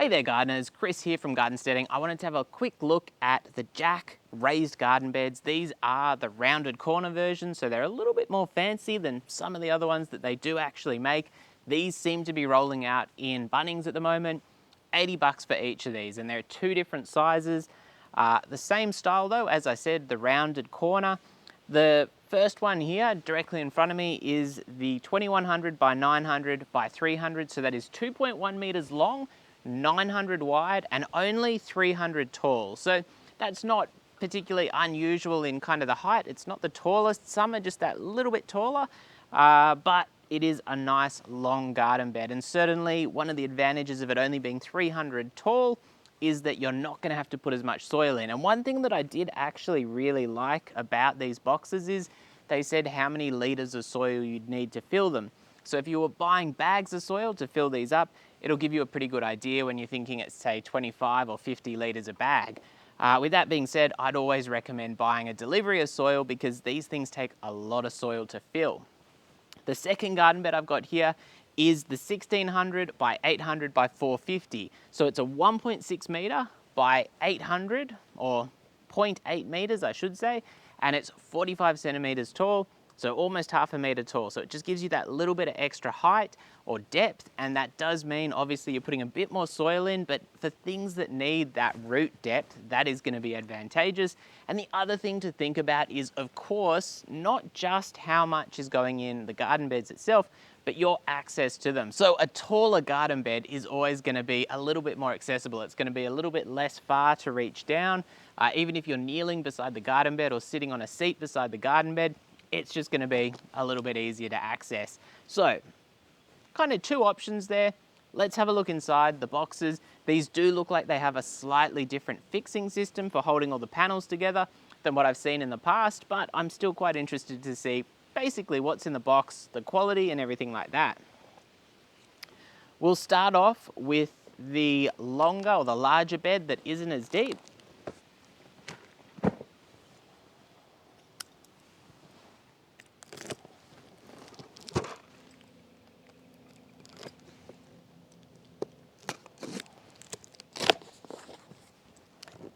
Hey there gardeners, Chris here from Garden Steading. I wanted to have a quick look at the Jack raised garden beds. These are the rounded corner versions, so they're a little bit more fancy than some of the other ones that they do actually make. These seem to be rolling out in Bunnings at the moment. 80 bucks for each of these, and they're two different sizes. The same style though, as I said, the rounded corner. The first one here directly in front of me is the 2100 by 900 by 300, so that is 2.1 meters long, 900 wide and only 300 tall. So that's not particularly unusual in kind of the height. It's not the tallest, some are just that little bit taller, but it is a nice long garden bed. And certainly one of the advantages of it only being 300 tall is that you're not going to have to put as much soil in. And one thing that I did actually really like about these boxes is they said how many litres of soil you'd need to fill them. So if you were buying bags of soil to fill these up, it'll give you a pretty good idea when you're thinking it's say 25 or 50 litres a bag. With that being said, I'd always recommend buying a delivery of soil because these things take a lot of soil to fill. The second garden bed I've got here is the 1600 by 800 by 450. So it's a 1.6 metre by 800, or 0.8 metres I should say, and it's 45 centimetres tall, so almost half a metre tall. So it just gives you that little bit of extra height or depth, and that does mean obviously you're putting a bit more soil in, but for things that need that root depth, that is going to be advantageous. And the other thing to think about is, of course, not just how much is going in the garden beds itself, but your access to them. So a taller garden bed is always going to be a little bit more accessible. It's going to be a little bit less far to reach down. Even if you're kneeling beside the garden bed or sitting on a seat beside the garden bed, it's just going to be a little bit easier to access. So kind of two options there. Let's have a look inside the boxes. These do look like they have a slightly different fixing system for holding all the panels together than what I've seen in the past, but I'm still quite interested to see basically what's in the box, the quality and everything like that. We'll start off with the longer or the larger bed that isn't as deep.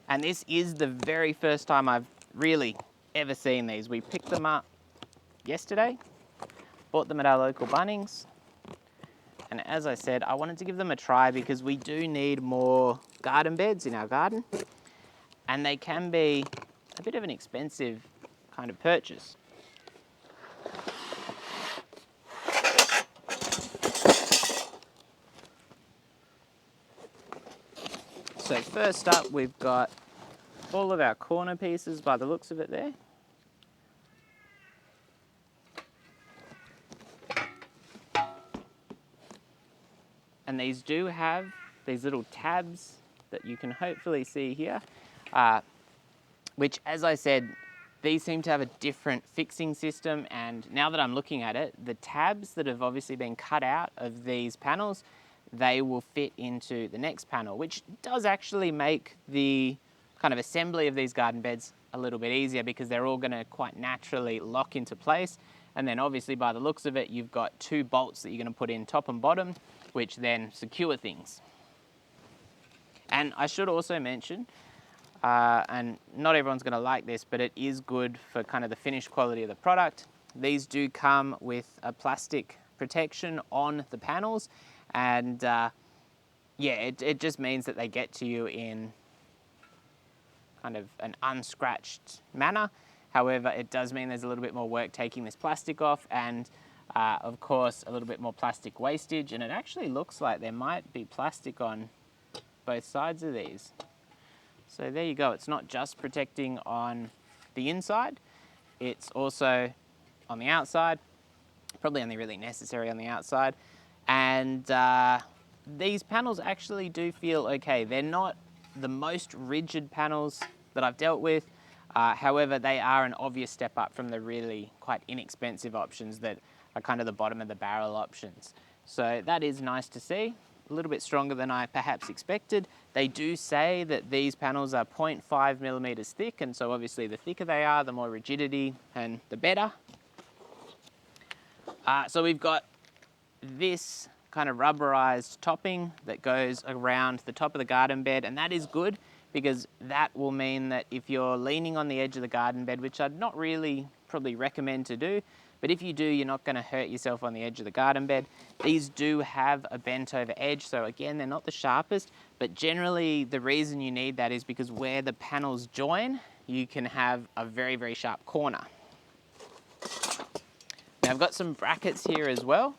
And this is the very first time I've really ever seen these. We picked them up yesterday, bought them at our local Bunnings. And as I said, I wanted to give them a try because we do need more garden beds in our garden. And they can be a bit of an expensive kind of purchase. So first up, we've got all of our corner pieces by the looks of it there. And these do have these little tabs that you can hopefully see here, which, as I said, these seem to have a different fixing system. And now that I'm looking at it, the tabs that have obviously been cut out of these panels, they will fit into the next panel, which does actually make the kind of assembly of these garden beds a little bit easier because they're all going to quite naturally lock into place. And then obviously by the looks of it, you've got two bolts that you're going to put in top and bottom, which then secure things. And I should also mention, and not everyone's going to like this, but it is good for kind of the finished quality of the product. These do come with a plastic protection on the panels, and yeah, it just means that they get to you in kind of an unscratched manner. However, it does mean there's a little bit more work taking this plastic off, and of course a little bit more plastic wastage, and it actually looks like there might be plastic on both sides of these. So there you go, it's not just protecting on the inside, it's also on the outside, probably only really necessary on the outside. And these panels actually do feel okay. They're not the most rigid panels that I've dealt with. However, they are an obvious step up from the really quite inexpensive options that are kind of the bottom of the barrel options. So that is nice to see. A little bit stronger than I perhaps expected. They do say that these panels are 0.5 millimeters thick, and so obviously the thicker they are, the more rigidity and the better. So we've got this kind of rubberized topping that goes around the top of the garden bed, and that is good because that will mean that if you're leaning on the edge of the garden bed, which I'd not really probably recommend to do, but if you do, you're not going to hurt yourself on the edge of the garden bed. These do have a bent over edge, so again, they're not the sharpest, but generally the reason you need that is because where the panels join, you can have a very, very sharp corner. Now I've got some brackets here as well,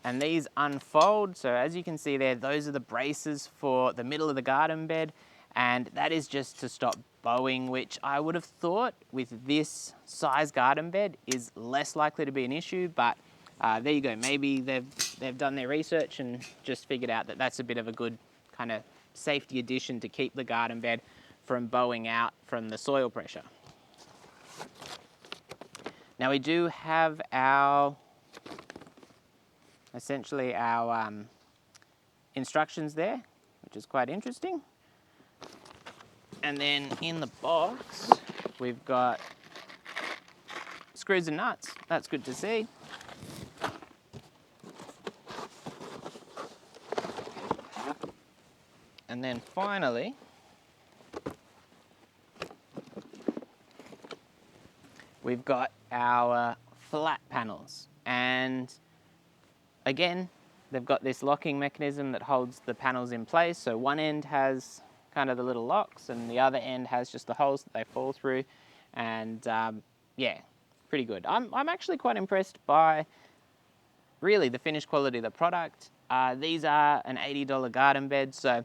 and these unfold. So as you can see there, those are the braces for the middle of the garden bed, and that is just to stop bowing, which I would have thought with this size garden bed is less likely to be an issue, but there you go. Maybe they've done their research and just figured out that that's a bit of a good kind of safety addition to keep the garden bed from bowing out from the soil pressure. Now we do have essentially our instructions there, which is quite interesting. And then in the box, we've got screws and nuts. That's good to see. And then finally, we've got our flat panels. And again, they've got this locking mechanism that holds the panels in place. So one end has kind of the little locks and the other end has just the holes that they fall through. And yeah, pretty good. I'm actually quite impressed by really the finished quality of the product. These are an $80 garden bed, so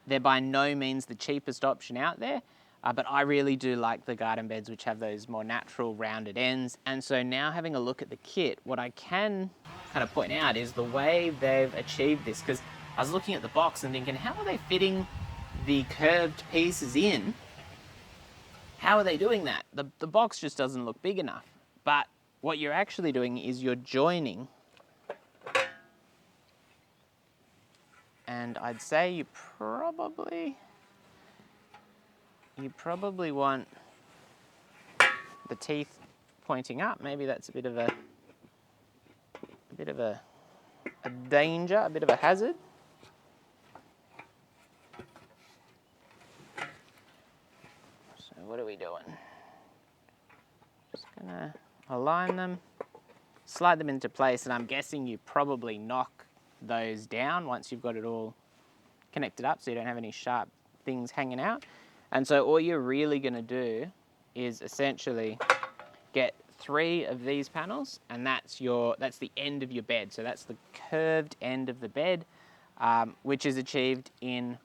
they're by no means the cheapest option out there. But I really do like the garden beds which have those more natural rounded ends. And so now having a look at the kit, what I can kind of point out is the way they've achieved this, because I was looking at the box and thinking, how are they fitting the curved pieces in? How are they doing that? The box just doesn't look big enough. But what you're actually doing is you're joining, and I'd say you probably want the teeth pointing up. Maybe that's a bit of a danger, a bit of a hazard. So what are we doing? Just gonna align them, slide them into place, and I'm guessing you probably knock those down once you've got it all connected up so you don't have any sharp things hanging out. And so all you're really going to do is essentially get 3 of these panels, and that's the end of your bed. So that's the curved end of the bed, which is achieved in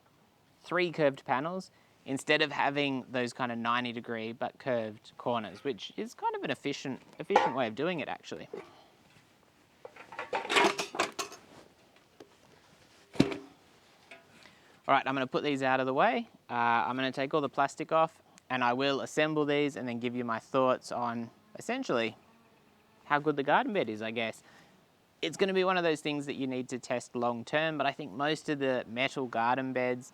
3 curved panels instead of having those kind of 90-degree but curved corners, which is kind of an efficient way of doing it actually. All right, I'm going to put these out of the way. I'm going to take all the plastic off, and I will assemble these and then give you my thoughts on essentially how good the garden bed is, I guess. It's going to be one of those things that you need to test long term, but I think most of the metal garden beds,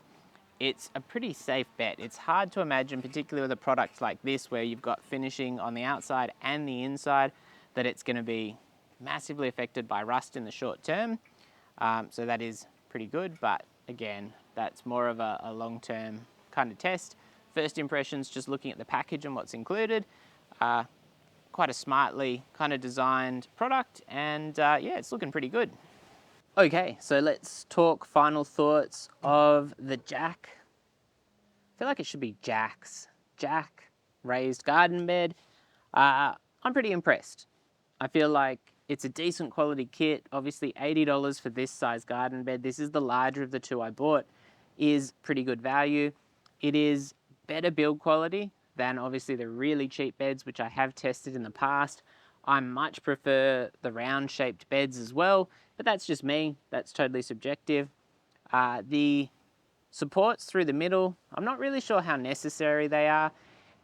it's a pretty safe bet. It's hard to imagine, particularly with a product like this where you've got finishing on the outside and the inside, that it's going to be massively affected by rust in the short term. So that is pretty good, but again, that's more of a long-term kind of test. First impressions, just looking at the package and what's included. Quite a smartly kind of designed product, and yeah, it's looking pretty good. Okay, so let's talk final thoughts of the Jack. I feel like it should be Jack's. Jack raised garden bed. I'm pretty impressed. I feel like it's a decent quality kit. Obviously $80 for this size garden bed. This is the larger of the 2 I bought. Is pretty good value. It is better build quality than obviously the really cheap beds, which I have tested in the past. I much prefer the round shaped beds as well, but that's just me. That's totally subjective. The supports through the middle, I'm not really sure how necessary they are.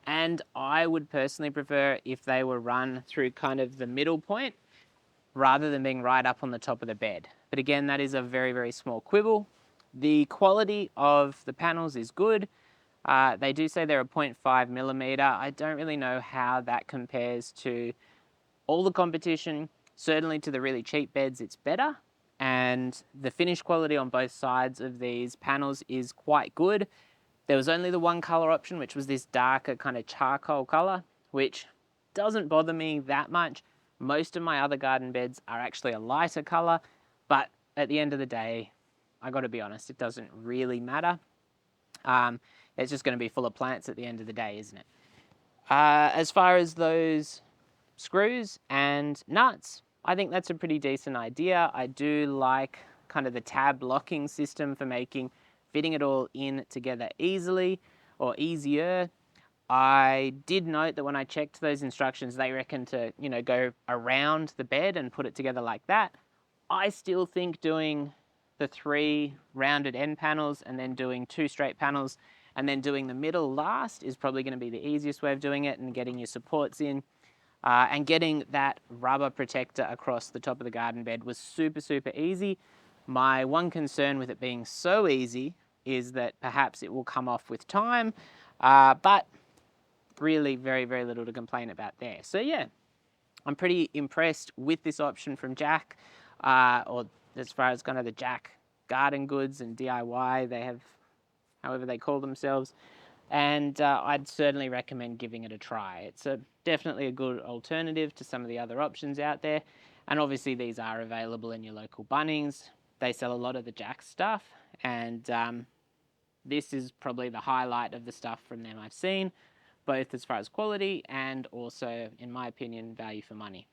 And I would personally prefer if they were run through kind of the middle point rather than being right up on the top of the bed. But again, that is a very, very small quibble. The quality of the panels is good. They do say they're a 0.5 millimeter. I don't really know how that compares to all the competition. Certainly to the really cheap beds, it's better. and the finish quality on both sides of these panels is quite good. There was only the one color option, which was this darker kind of charcoal color, which doesn't bother me that much. Most of my other garden beds are actually a lighter color, but at the end of the day, I got to be honest, it doesn't really matter. It's just going to be full of plants at the end of the day, isn't it? As far as those screws and nuts, I think that's a pretty decent idea. I do like kind of the tab locking system for fitting it all in together easily or easier. I did note that when I checked those instructions, they reckon to, go around the bed and put it together like that. I still think doing the 3 rounded end panels and then doing 2 straight panels and then doing the middle last is probably going to be the easiest way of doing it, and getting your supports in. And getting that rubber protector across the top of the garden bed was super, super easy. My one concern with it being so easy is that perhaps it will come off with time, but really very, very little to complain about there. So yeah, I'm pretty impressed with this option from Jack, or as far as kind of the Jack garden goods and DIY, they have, however they call themselves. And I'd certainly recommend giving it a try. It's definitely a good alternative to some of the other options out there. And obviously these are available in your local Bunnings. They sell a lot of the Jack stuff, and this is probably the highlight of the stuff from them I've seen, both as far as quality and also, in my opinion, value for money.